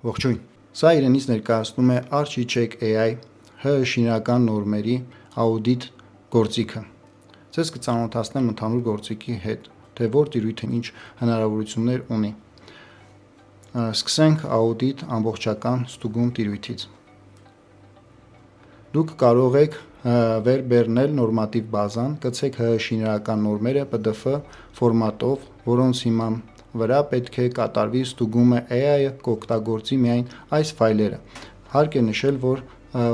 Ողջույն։ Սա իրենից ներկայացնում է Archicheck AI ՀՀ շինական նորմերի աուդիտ գործիքը։ Ձեզ կծանոթացնեմ ընդհանուր գործիքի հետ, թե որ տիրույթն ինչ հնարավորություններ ունի։ Սկսենք աուդիտ ամբողջական ստուգում տիրույթից։ Դուք կարող եք վեր բերնել նորմատիվ բազան, գցեք ՀՀ շինական նորմերը PDF ֆորմատով, որոնց հիման վրա պետք է կատարվի ստուգումը AI-ը կօգտագործի միայն այս ֆայլերը։ Հարկ է նշել, որ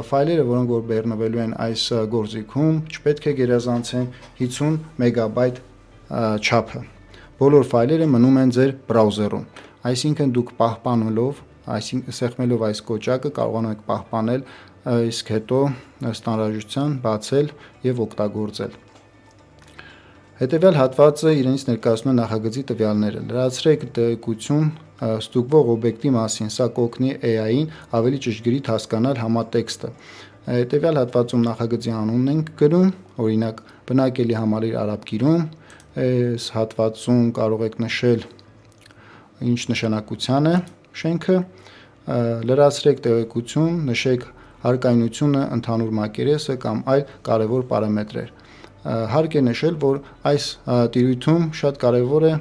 ֆայլերը, որոնք որ բեռնվելու են այս գործիքում, չպետք է գերազանցեն 50 մեգաբայթ չափը։ Բոլոր ֆայլերը մնում են ձեր բրաուզերում, այսինքն դուք պահպանելով, սեղմելով այս կոճակը կարողանում եք պահպանել, իսկ հետո ըստ անհրաժեշտության բացել եւ օգտագործել։ Հետևյալ հատվածը իրենից ներկայացնում է նախագծի տվյալները։ Լրացրեք տեղեկություն ստուգվող օբյեկտի մասին, սա կօգնի AI-ին ավելի ճշգրիտ հասկանալ համատեքստը։ Հետևյալ հատվածում նախագծի անունն ենք գրում, օրինակ բնակելի համալիր Արաբգիրում, այս հատվածում կարող եք նշել ինչ նշանակության է շենքը, լրացրեք տեղեկություն, նշեք հարկայնությունը, ընդհանուր մակերեսը կամ այլ կարևոր պարամետրեր։ Հարկ է նշել, որ այս տիրույթում շատ կարևոր է,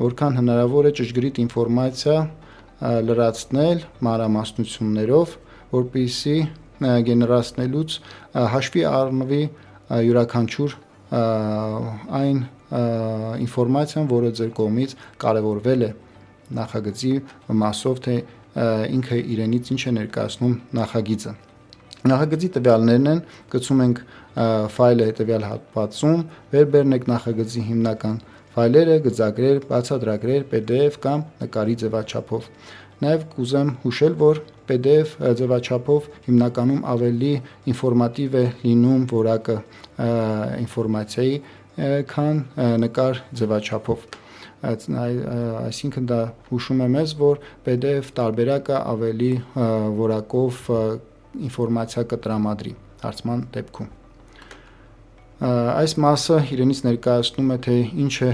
որքան հնարավոր է ճշգրիտ ինֆորմացիա լրացնել մանրամասնություններով, որպեսզի գեներացնելուց հաշվի առնվի յուրաքանչյուր այն ինֆորմացիան, որը ձեր կողմից կարևորվել է նախագծի մասով, թե ինքը իրենից ինչ է ներկայացնում նախագիծը։ Նախագծի տվյալներն են, գցում ենք ֆայլը հետևյալ հատվածում, վերբերնեք նախագծի հիմնական ֆայլերը, գծագրեր, բացատրագրեր, PDF կամ նկարի ձևաչափով։ Նաև կուզեմ հուշել, որ PDF ձևաչափով հիմնականում ավելի ինֆորմատիվ է լինում որակը ինֆորմացիայի, քան նկար ձևաչափով։ Այսինքն դա հուշում է մեզ, որ PDF տարբերակը ավելի որակով ինֆորմացիա կտրամադրի հարցման դեպքում։ Այս մասը իրենից ներկայացնում է, թե ինչ է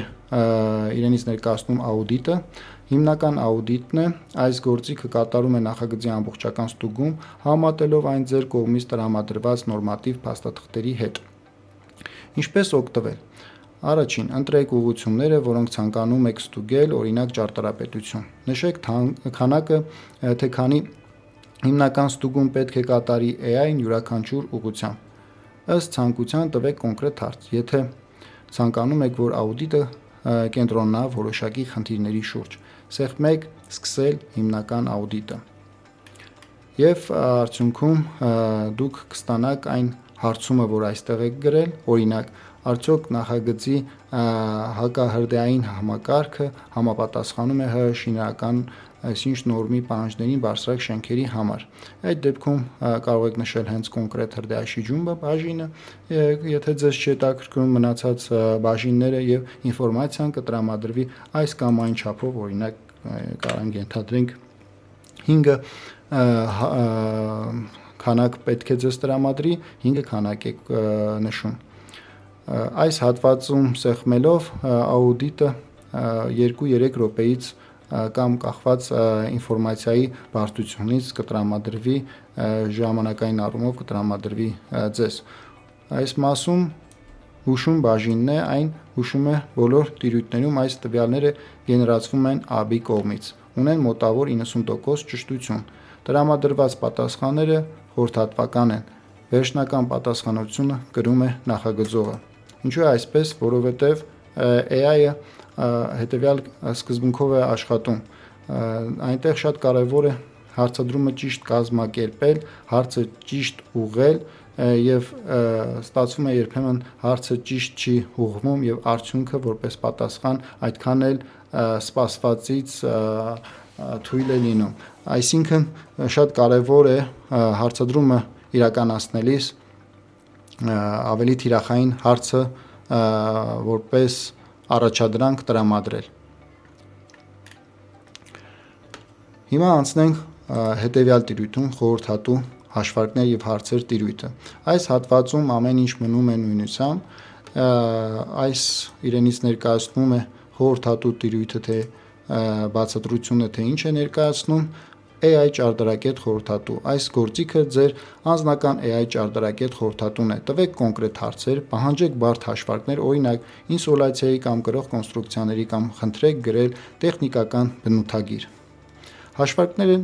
իրենից ներկայացնում աուդիտը։ Հիմնական աուդիտն է, այս գործիքը կատարում է նախագծի ամբողջական ստուգում, համատելով այն ձեր կողմից տրամադրված նորմատիվ փաստաթղթերի հետ։ Ինչպես օգտվել։ Առաջին, ընտրեք ուղղությունները, որոնք ցանկանում եք ստուգել, օրինակ ճարտարապետություն։ Նշեք քանակը, թե քանի հիմնական ստուգում պետք է կատարի AI-ն յուրաքանչյուր ուղղությամբ։ Ըստ ցանկության տվեք կոնկրետ հարց։ Եթե ցանկանում եք, որ աուդիտը կենտրոնանա որոշակի խնդիրների շուրջ, սեղմեք սկսել հիմնական աուդիտը։ Եվ արդյունքում դուք կստանաք այն հարցումը, որ այստեղ եք գրել, օրինակ, արդյոք նախագծի հակահրդեհային համակարգը համապատասխանում է ՀՀ շինական այսինչ նորմի պահանջներին բարձրակ շենքերի համար։ Այդ դեպքում կարող եք նշել հենց կոնկրետ հրդեհաշիջումը, բաժինը, եթե ձեզ չի հետաքրքրում մնացած բաժինները եւ ինֆորմացիան կտրամադրվի այս կամ այն չափով, օրինակ կարող ենք ենթադրենք 5 քանակ պետք է ձեզ տրամադրի, 5 քանակ եք նշում։ Այս հատվածում սեղմելով աուդիտը 2-3 րոպեից կամ կախված ինֆորմացիայի բարդությունից կտրամադրվի ժամանակային առումով կտրամադրվի ձեզ։ Այս մասում հուշում բաժինն է, այն հուշում է բոլոր տիրույթներում այս տվյալները գեներացվում են AB կողմից, ունեն մոտավոր 90% ճշտություն։ Տրամադրված պատասխանները խորհրդատվական են։ Վերջնական պատասխանատվությունը կրում է նախագծողը։ Ինչու է այսպես, որովհետև AI-ը հետևյալ սկզբունքով է աշխատում։ Այնտեղ շատ կարևոր է հարցադրումը ճիշտ կազմակերպել, հարցը ճիշտ ուղղել եւ ստացվում է երբեմն հարցը ճիշտ չի ուղղվում եւ արդյունքը որպես պատասխան այդքան էլ սպասվածից թույլ է լինում։ Այսինքն շատ կարևոր է հարցադրումը իրականացնելիս ավելի թիրախային հարցը որպես առաջադրանք տրամադրել։ Հիմա անցնենք հետևյալ տիրույթում խորհրդատու հաշվարկներ եւ հարցեր տիրույթը։ Այս հատվածում ամեն ինչ մնում է նույնությամբ, այս իրենից ներկայացնում է խորհրդատու տիրույթը, թե բացատրությունը, թե ինչ է ներկայացնում, AI ճարտարակետ խորհրդատու։ Այս գործիքը ձեր անձնական AI ճարտարակետ խորհրդատուն է։ Տվեք կոնկրետ հարցեր, պահանջեք բարդ հաշվարկներ, օրինակ ինսոլացիայի կամ կրող կոնստրուկցիաների կամ խնդրեք գրել տեխնիկական բնութագիր։ Հաշվարկները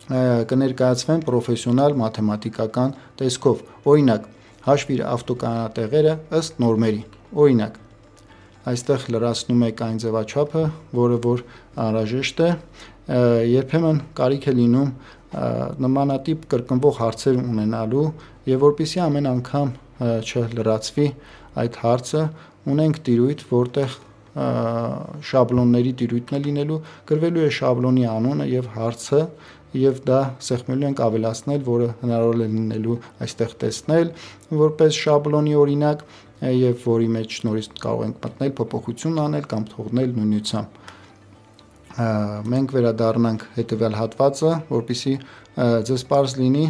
կներկայացվեն պրոֆեսիոնալ մաթեմատիկական տեսքով, օրինակ հաշվիր ավտոկանատեղերը ըստ նորմերի, օրինակ այստեղ լրացնում եք այն ձևաչափը, որը որ անհրաժեշտ է, երբեմն կարիք է լինում նմանատիպ կրկնվող հարցեր ունենալու եւ որpիսի ամեն անգամ չլրացվի այդ հարցը, ունենք տիրույթ, որտեղ շաբլոնների տիրույթն է լինելու, գրվելու է շաբլոնի անունը եւ հարցը եւ դա սեղմելու ենք ավելացնել, որը հնարավոր է լինելու այստեղ տեսնել որպես շաբլոնի օրինակ եւ որի մեջ նորից կարող ենք մտնել, փոփոխություն անել կամ թողնել նույնությամբ։ Մենք վերադառնանք հետեւյալ հատվածը, որպեսզի ձեզ պարզ լինի,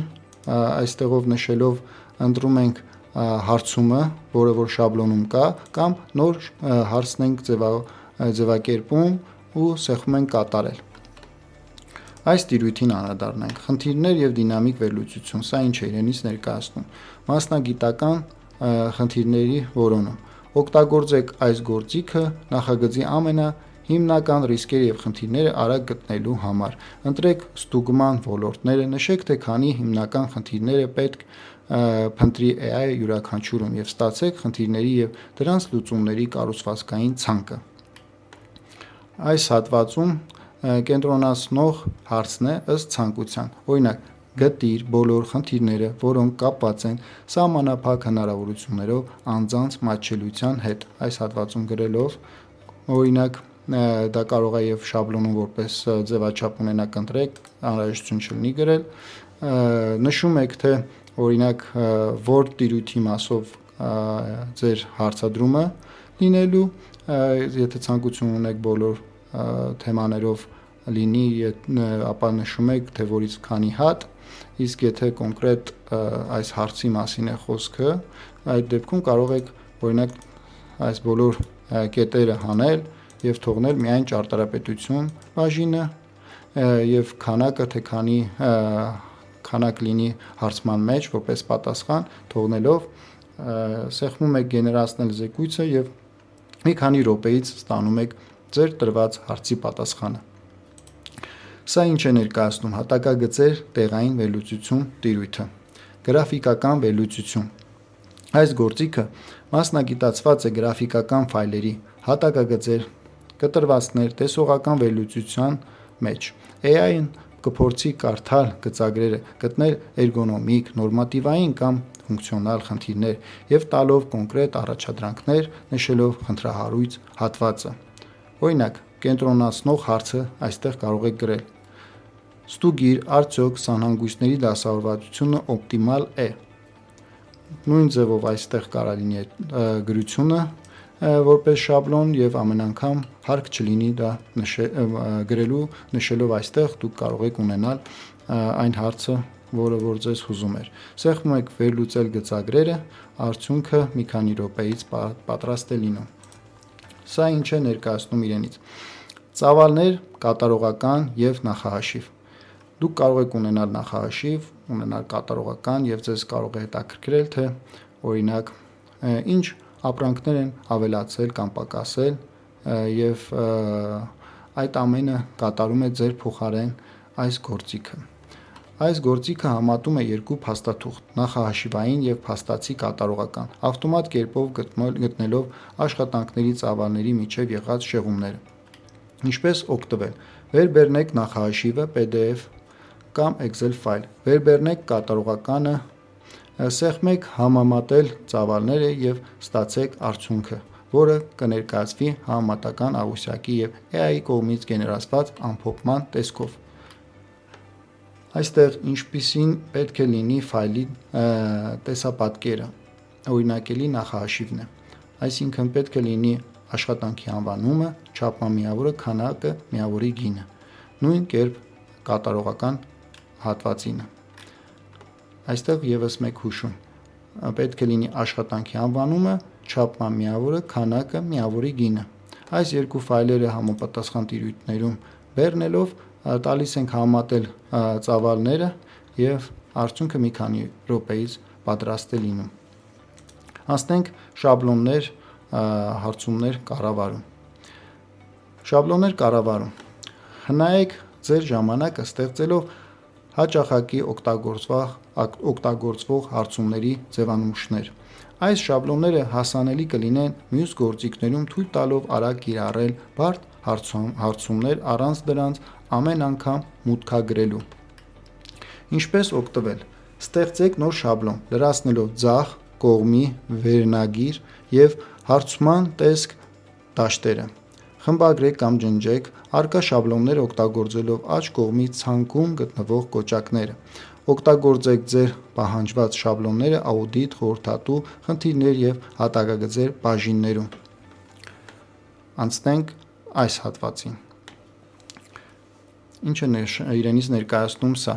այստեղով նշելով ընտրում ենք հարցումը, որը որ շաբլոնում կա, կամ նոր հարցն ենք ձևակերպում ու սեղմում ենք կատարել։ Այս տիրույթին անդրադառնանք։ Խնդիրներ եւ դինամիկ վերլուծություն, սա ինչ է իրենից ներկայացնում։ Մասնագիտական խնդիրների որոնում։ Օգտագործեք այս գործիքը նախագծի հիմնական ռիսկերը եւ խնդիրները արագ գտնելու համար։ Ընտրեք ստուգման ոլորտները, նշեք թե քանի հիմնական խնդիրները պետք փնտրի AI յուրաքանչյուրում եւ ստացեք խնդիրների եւ դրանց լուծումների կառուցվածքային ցանկը։ Այս հատվածում կենտրոնացնող հարցն է ըստ ցանկության։ Օրինակ գտիր բոլոր խնդիրները, որոնք կապված են սահմանափակ հնարավորություններով անձանց մատչելիության հետ։ Այս հատվածում գրելով օրինակ դա կարող է եւ շաբլոնում որպես ձևաչափ ունենակ ընտրեք, անհրաժեշտություն չլինի գրել, նշում եք թե օրինակ որ տիրույթի մասով ձեր հարցադրումը լինելու, եթե ցանկություն ունեք բոլոր թեմաներով լինի, ապա նշում եք թե որից քանի հատ, իսկ եթե կոնկրետ այս հարցի մասին է խոսքը, այդ դեպքում կարող եք օրինակ այս բոլոր կետերը հանել եւ թողնել միայն ճարտարապետություն բաժինը եւ քանակը թե քանի քանակ լինի հարցման մեջ որպես պատասխան թողնելով սեղմում եք գեներացնել զեկույցը եւ մի քանի րոպեից ստանում եք ձեր տրված հարցի պատասխանը։ Սա ինչ է ներկայացնում հատակագծեր տեղային վերլուծություն տիրույթը։ Գրաֆիկական վերլուծություն։ Այս գործիքը մասնագիտացված է գրաֆիկական ֆայլերի, հատակագծեր, կտրվածքներ, տեսողական վերլուծության մեջ։ AI-ն կփորձի կարդալ գծագրերը, գտնել էրգոնոմիկ, նորմատիվային կամ ֆունկցիոնալ խնդիրներ եւ տալով կոնկրետ առաջադրանքներ, նշելով խնդրահարույց հատվածը։ Օրինակ, կենտրոնացնող հարցը այստեղ կարող եք գրել. Ստուգիր, արդյոք սանհանգույցների դասավորվածությունը օպտիմալ է։ Նույն ձևով այստեղ կարա լինի գրությունը որպես շաբլոն եւ ամեն անգամ հարկ չլինի դա գրելու, նշելով այստեղ դուք կարող եք ունենալ այն հարցը, որը որ ձեզ հուզում էր։ Սեղմում եք վերլուծել գծագրերը, արդյունքը մի քանի րոպեից պատրաստ է լինում։ Սա ինչ է ներկայացնում իրենից։ Ծավալներ, կատարողական եւ նախահաշիվ։ Դուք կարող եք ունենալ նախահաշիվ, ունենալ կատարողական եւ ձեզ կարող է հետաքրքրել թե օրինակ ինչ ապրանքներ են ավելացել կամ պակասել եւ այդ ամենը կատարում է ձեր փոխարեն այս գործիքը։ Այս գործիքը համատում է երկու փաստաթուղթ՝ նախահաշիվային եւ փաստացի կատարողական, ավտոմատ կերպով գտնելով աշխատանքների ծավալների միջև եղած շեղումները։ Ինչպես օգտվել։ Վերբեռնեք նախահաշիվը PDF կամ Excel ֆայլ, վերբեռնեք կատարողականը, սեղմեք համեմատել ծավալները եւ ստացեք արդյունքը, որը կներկայացվի համեմատական աղյուսակի եւ AI կողմից գեներացված ամփոփման տեսքով։ Այստեղ ինչպիսին պետք է լինի ֆայլի տեսապատկերը, օրինակելի նախահաշիվն է, այսինքն պետք է լինի աշխատանքի անվանումը, չափման միավորը, քանակը, միավորի գինը, նույն կերպ կատարողական հատվածինը։ Այստեղ եւս մեկ հուշում, պետք է լինի աշխատանքի անվանումը, չափման միավորը, քանակը, միավորի գինը։ Այս երկու ֆայլերը համապատասխան տիրույթներում բեռնելով տալիս ենք համատել ծավալները եւ արդյունքը մի քանի րոպեից պատրաստ է լինում։ Անցնենք շաբլոններ, հարցումներ կառավարում։ Շաբլոններ կառավարում։ Հնայեք ձեր ժամանակը ստեղծելով հաճախակի օգտագործվող հարցումների ձևանմուշներ։ Այս շաբլոնները հասանելի կլինեն մյուս գործիքներում, թույլ տալով արագ կիրառել բարդ հարցումներ առանց դրանց ամեն անգամ մուտքագրելու։ Ինչպես օգտվել։ Ստեղծեք նոր շաբլոն, լրացնելով ձախ կողմի վերնագիր եւ հարցման տեսք դաշտերը։ Խմբագրեք կամ ջնջեք առկա շաբլոնները օգտագործելով աջ կողմի ցանկում գտնվող կոճակները։ Օգտագործեք ձեր պահանջված շաբլոնները աուդիտ, խորհրդատու, խնդիրներ եւ հատակագծեր բաժիններում։ Անցնենք այս հատվածին։ Ինչը իրենից ներկայացնում սա։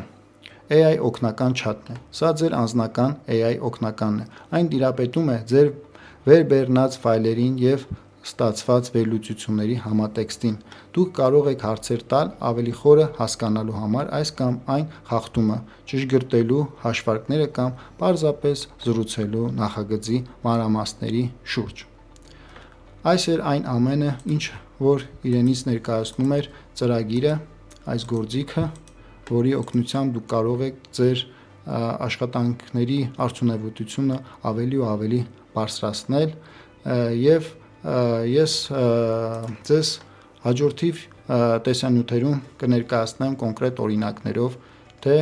AI օգնական չաթն է։ Սա ձեր անձնական AI օգնականն է։ Այն տիրապետում է ձեր վերբեռնած ֆայլերին եւ ստացված վերլուծությունների համատեքստին։ Դուք կարող եք հարցեր տալ ավելի խորը հասկանալու համար այս կամ այն խախտումը, ճշգրտելու հաշվարկները կամ պարզապես զրուցելու նախագծի մանրամասների շուրջ։ Այս էր այն ամենը, ինչ որ իրենից ներկայացնում էր ծրագիրը, այս գործիքը, որի օգնությամբ դուք կարող եք ձեր աշխատանքների արդյունավետությունը ավելի ու ավելի բարձրացնել եւ ես ձեզ հաջորդիվ տեսանյութերում կներկայացնեմ կոնկրետ օրինակներով, թե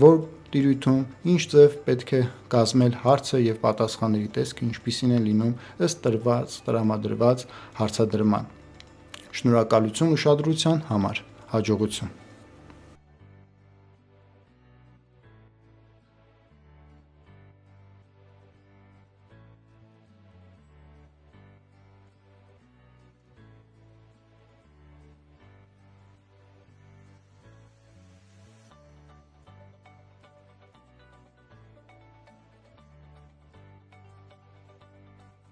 որ տիրույթում ինչ ձև պետք է կազմել հարցը եւ պատասխանների տեսքը ինչպիսին են լինում ըստ տրամադրված հարցադրման։ Շնորհակալություն ուշադրության համար, հաջողություն։